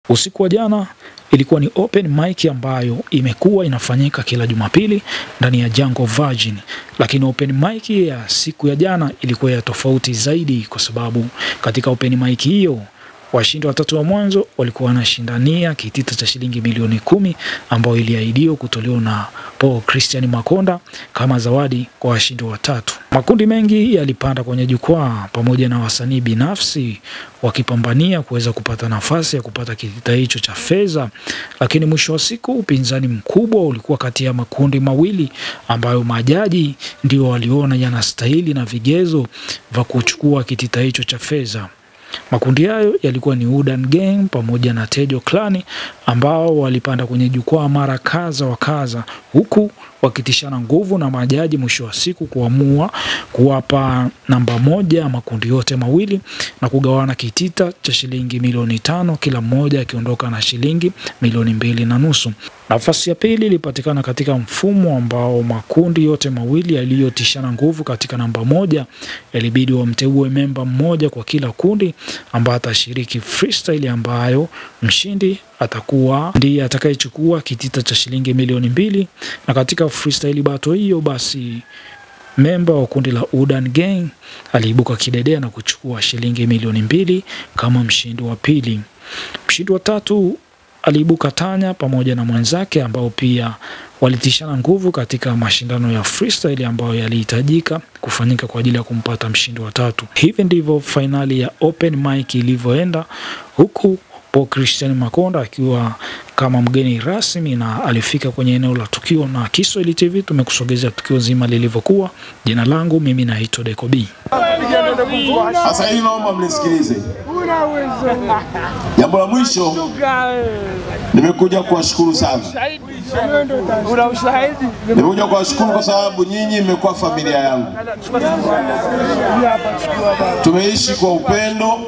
Usiku wa jana ilikuwa ni open mic ambayo imekuwa inafanyika kila Jumapili ndani ya Jungle Virgin, lakini open mic ya siku ya jana ilikuwa ya tofauti zaidi, kwa sababu katika open mic hiyo washindi watatu wa mwanzo walikuwa wanashindania kitita cha shilingi milioni 10 ambayo iliahidiwa kutolewa na Paul Christian Makonda kama zawadi kwa washindi watatu. Makundi mengi yalipanda kwenye jukwaa pamoja na wasanii binafsi wakipambania kuweza kupata nafasi ya kupata kitita hicho cha fedha, lakini mwisho wa siku upinzani mkubwa ulikuwa kati ya makundi mawili ambayo majaji ndio waliona yanastahili na vigezo vya kuchukua kitita hicho cha fedha. Makundi hayo yalikuwa ni Udan Gang pamoja na Tejo Clan ambao walipanda kwenye jukwaa mara kaza wa kaza, huku wakitishana nguvu na majaji mwisho wa siku kuamua kuwapa namba moja makundi yote mawili na kugawana kitita cha shilingi milioni 5, kila mmoja akiondoka na shilingi milioni 2.5. Nafasi ya pili ilipatikana katika mfumo ambao makundi yote mawili yaliyotishana nguvu katika namba moja ilibidi wamteue memba mmoja kwa kila kundi ambaye atashiriki freestyle, ambayo mshindi atakuwa ndiye atakayechukua kitita cha shilingi milioni 2. Na katika freestyle battle hiyo basi memba wa kundi la Udan Gang aliibuka kidedea na kuchukua shilingi milioni 2 kama mshindi wa pili. Mshindi wa tatu aliibuka Tanya pamoja na mwenzake ambao pia walitishana nguvu katika mashindano ya freestyle ambayo yalihitajika kufanyika kwa ajili ya kumpata mshindi wa tatu. Hivi ndivyo finali ya open mic ilivyoenda, huku Paul Christian Makonda akiwa kama mgeni rasmi na alifika kwenye eneo la tukio, na Kiswahili TV tumekusogezea tukio zima lilivyokuwa. Jina langu mimi naitwa Deco B. Sasa hii naomba mnisikilize. Jambo la mwisho, nimekuja kuwashukuru sana. Nimekuja kuwashukuru kwa sababu nyinyi mmekuwa familia yangu. Tumeishi kwa upendo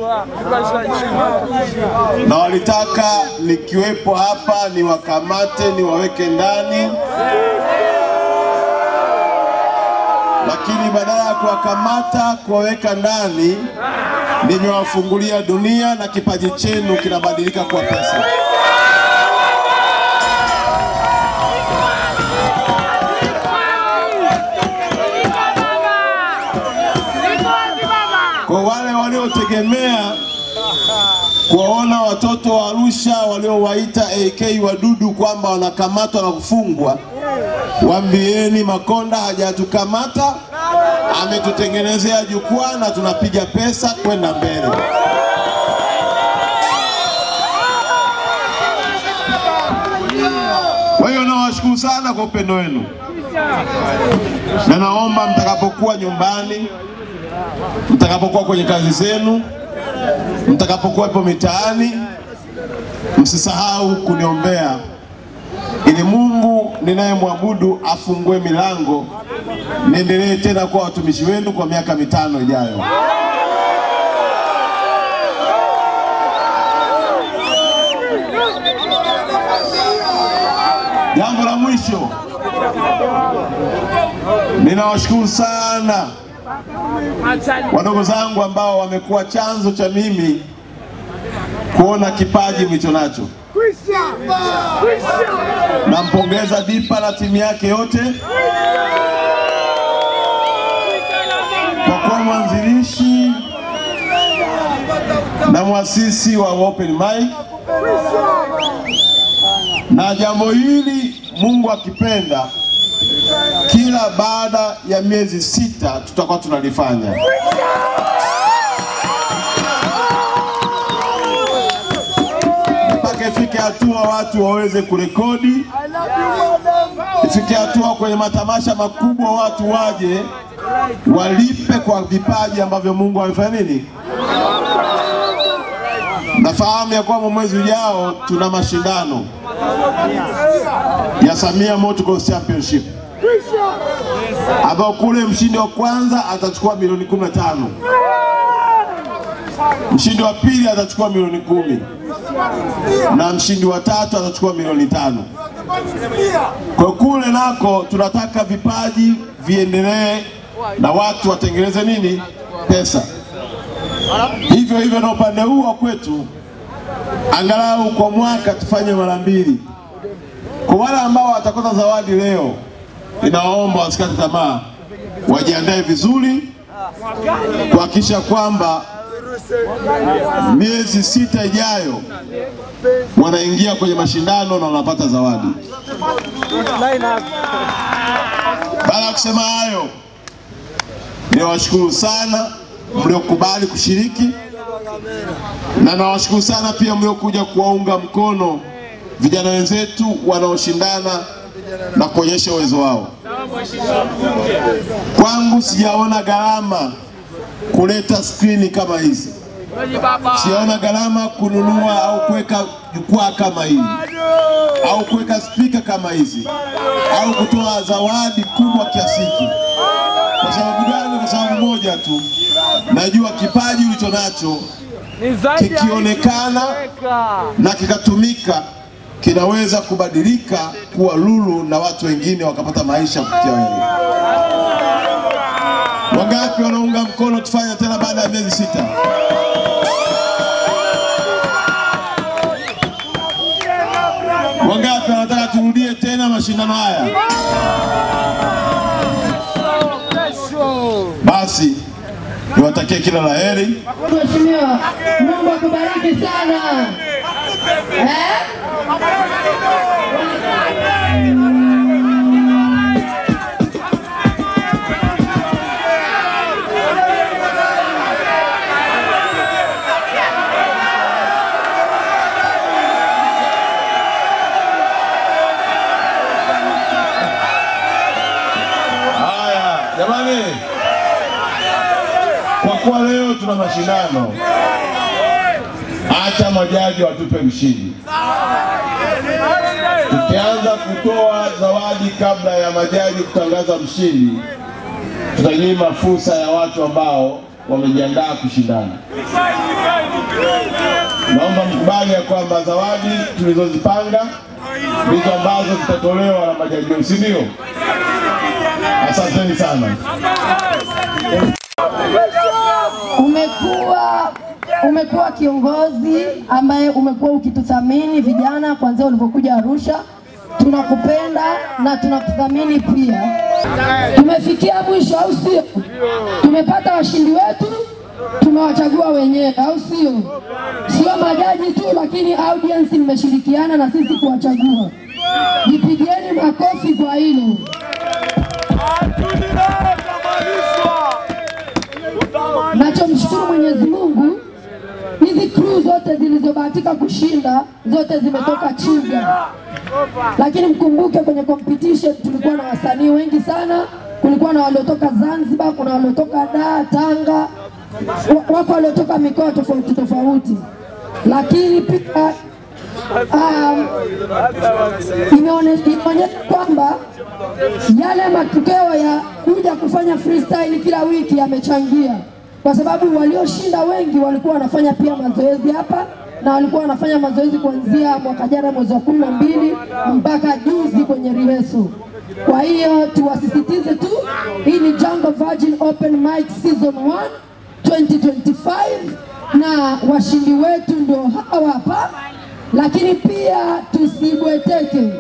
na walitaka nikiwepo hapa niwakamate, niwaweke ndani, lakini badala ya kuwakamata, kuwaweka ndani, nimewafungulia dunia na kipaji chenu kinabadilika kwa pesa. Kwa wale waliotegemea kuwaona watoto wa Arusha waliowaita AK wadudu kwamba wanakamatwa na kufungwa, waambieni Makonda hajatukamata, ametutengenezea jukwaa na tunapiga pesa kwenda mbele. Kwa hiyo nawashukuru sana kwa upendo wenu, na naomba mtakapokuwa nyumbani, mtakapokuwa kwenye kazi zenu, mtakapokuwa hapo mitaani, msisahau kuniombea ili Mungu ninayemwabudu afungue milango niendelee tena kwa watumishi wenu kwa miaka 5 ijayo. Jambo la mwisho, ninawashukuru sana wadogo zangu ambao wamekuwa chanzo cha mimi kuona kipaji mlicho nacho. Nampongeza Dipa na timu yake yote kwa kuwa mwanzilishi na muasisi wa open mic, na jambo hili Mungu akipenda kila baada ya miezi 6 tutakuwa tunalifanya. Mpaka ifike hatua watu waweze kurekodi, ifike hatua kwenye matamasha makubwa watu waje walipe kwa vipaji ambavyo Mungu amefanya nini. Nafahamu ya kwamba mwezi ujao tuna mashindano ya Samia Motocross Championship, ambao kule mshindi wa kwanza atachukua milioni 15, mshindi wa pili atachukua milioni 10, na mshindi wa tatu atachukua milioni 5. Kwa kule nako tunataka vipaji viendelee na watu watengeneze nini, pesa. Hivyo hivyo na upande huu wa kwetu angalau kwa mwaka tufanye mara 2. Kwa wale ambao watakosa zawadi leo, ninaomba wasikate tamaa, wajiandae vizuri kuhakikisha kwamba miezi 6 ijayo wanaingia kwenye mashindano na wanapata zawadi. Baada ya kusema hayo, niwashukuru sana mliokubali kushiriki, na nawashukuru sana pia mliokuja kuwaunga mkono vijana wenzetu wanaoshindana na kuonyesha uwezo wao. Kwangu sijaona gharama kuleta skrini kama hizi. Sijaona gharama kununua au kuweka jukwaa kama hili, au kuweka speaker kama hizi, au kutoa zawadi kubwa kiasi hiki. Kwa sababu gani? Kwa sababu moja tu, najua kipaji ulicho nacho kikionekana na kikatumika kinaweza kubadilika kuwa lulu na watu wengine wakapata maisha kupitia wewe. Wangapi wanaunga mkono tufanye tena baada ya miezi 6? Wangapi wanataka turudie tena mashindano haya? Basi niwatakie kila la heri. Mheshimiwa, Mungu akubariki sana. Jamani, kwa kuwa leo tuna mashindano, acha majaji watupe mshindi. Tukianza kutoa zawadi kabla ya majaji kutangaza mshindi, tutanyima fursa ya watu ambao wamejiandaa kushindana. Naomba mkubali ya kwamba zawadi tulizozipanga ndizo ambazo zitatolewa na majaji, si ndio? Asanteni sana. Umekuwa kiongozi ambaye umekuwa ukituthamini vijana kuanzia ulipokuja Arusha. Tunakupenda na tunakuthamini pia. Tumefikia mwisho, au sio? Tumepata washindi wetu, tumewachagua wenyewe, au sio? Sio majaji tu, lakini audience mmeshirikiana na sisi kuwachagua. Jipigieni makofi kwa hilo. Nachomshukuru Mwenyezi Mungu, hizi crew zote zilizobahatika kushinda zote zimetoka Chuga. Lakini mkumbuke kwenye competition tulikuwa na wasanii wengi sana. Kulikuwa na waliotoka Zanzibar, kuna waliotoka Dar, Tanga, wako waliotoka mikoa tofauti tofauti. Lakini pia imeonyesha kwamba yale matokeo ya kuja kufanya freestyle kila wiki yamechangia, kwa sababu walioshinda wengi walikuwa wanafanya pia mazoezi hapa, na walikuwa wanafanya mazoezi kuanzia mwaka jana mwezi wa 12 mpaka juzi kwenye rehearsal. Kwa hiyo tuwasisitize tu, hii ni Jungle Virgin Open Mic Season 1 2025 na washindi wetu ndio hawa hapa. Lakini pia tusibweteke,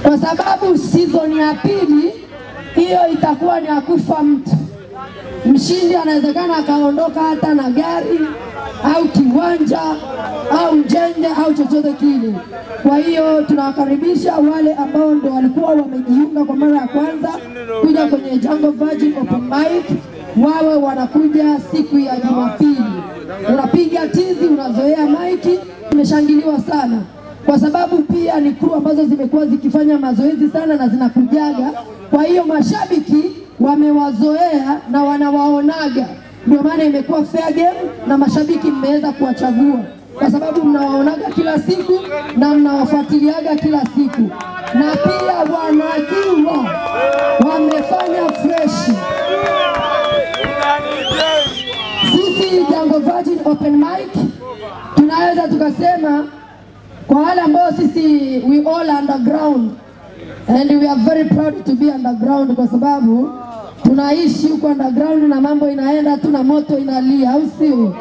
kwa sababu season ya pili hiyo itakuwa ni akufa mtu. Mshindi anawezekana akaondoka hata na gari au kiwanja au njende au chochote kile. Kwa hiyo tunawakaribisha wale ambao ndio walikuwa wamejiunga kwa mara ya kwanza kuja kwenye Jungle Virgin Open Mic, wawe wanakuja siku ya Jumapili. Unapiga tizi, unazoea maiki, umeshangiliwa sana. Kwa sababu pia ni crew ambazo zimekuwa zikifanya mazoezi sana na zinakujaga. Kwa hiyo mashabiki wamewazoea na wanawaonaga. Ndio maana imekuwa fair game na mashabiki mmeweza kuwachagua, kwa sababu mnawaonaga kila siku na mnawafuatiliaga kila siku. Na pia wanajua wamefanya fresh. Sisi Jungle Virgin Open Mic tunaweza tukasema kwa wale ambao sisi we all underground, and we are very proud to be underground, kwa sababu tunaishi huko underground na mambo inaenda tu na moto inalia, au sio?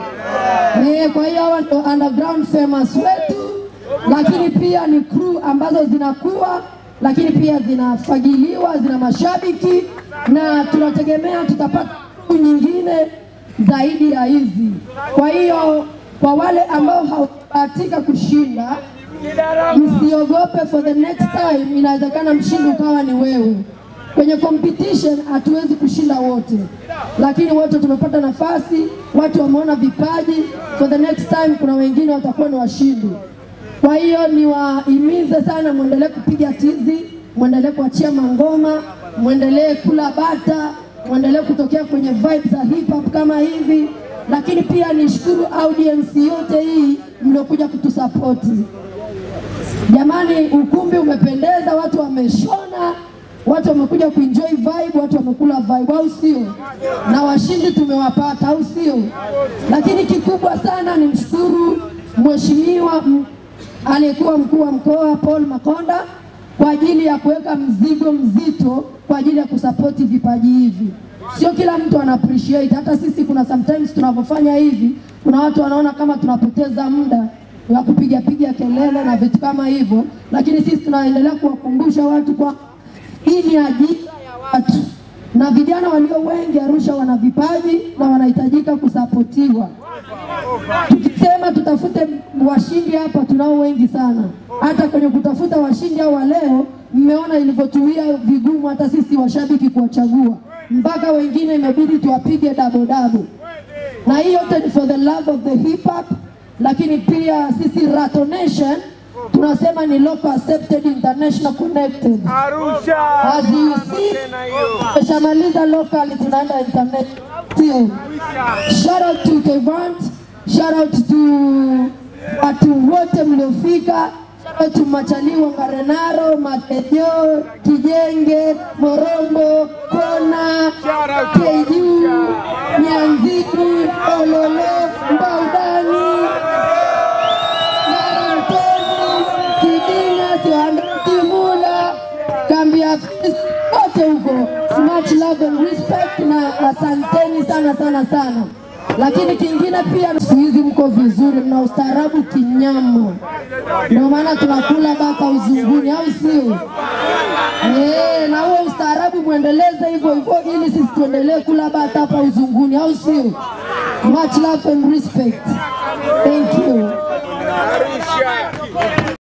Kwa hiyo hawa ndo underground famous wetu, lakini pia ni crew ambazo zinakuwa, lakini pia zinafagiliwa, zina mashabiki, na tunategemea tutapata crew nyingine zaidi ya hizi. Kwa hiyo kwa wale ambao hawabahatika kushinda, msiogope, for the next time inawezekana mshindi ukawa ni wewe. Kwenye competition hatuwezi kushinda wote, lakini wote tumepata nafasi, watu wameona vipaji, for the next time kuna wengine watakuwa ni washindi. Kwa hiyo niwahimize sana, muendelee kupiga tizi, muendelee kuachia mangoma, muendelee kula bata, muendelee kutokea kwenye vibes za hip hop kama hivi, lakini pia nishukuru audience yote hii mliokuja kutusapoti. Jamani, ukumbi umependeza, watu wameshona, watu wamekuja kuenjoy vibe, watu wamekula vibe, au sio? Na washindi tumewapata, au sio? Lakini kikubwa sana ni mshukuru mheshimiwa aliyekuwa mkuu wa mkoa Paul Makonda kwa ajili ya kuweka mzigo mzito kwa ajili ya kusapoti vipaji hivi. Sio kila mtu ana appreciate, hata sisi kuna sometimes tunapofanya hivi, kuna watu wanaona kama tunapoteza muda wa kupiga kelele na vitu kama hivyo, lakini sisi tunaendelea kuwakumbusha watu kwa hii ni ajira ya watu, na vijana walio wengi Arusha wana vipaji na wanahitajika kusapotiwa. Tukisema tutafute washindi hapa, tunao wengi sana. Hata kwenye kutafuta washindi hao leo, mmeona ilivyotuia vigumu hata sisi washabiki kuwachagua, mpaka wengine imebidi tuwapige double. Na hiyo yote ni for the love of the hip hop. Lakini pia sisi Rato Nation tunasema ni local accepted, international connected. Arusha. As you see, tumeshamaliza local, tunaenda international. Shout out to Kevant, shout out to watu wote mliofika, shout out to Machaliwa, Ngarenaro, Matejo, Kijenge, Morombo, Kona, Keju, Nyanzini, Ololo, Mbaudani, wote huko. Much love and respect, na asanteni sana. Lakini kingine pia, siku hizi mko vizuri, mna ustaarabu kinyama, ndio maana tunakula bata uzunguni, au sio? Na huo ustaarabu muendeleze hivyo ili sisi tuendelee kula bata hapa uzunguni, au sio? Much love and respect. Thank you.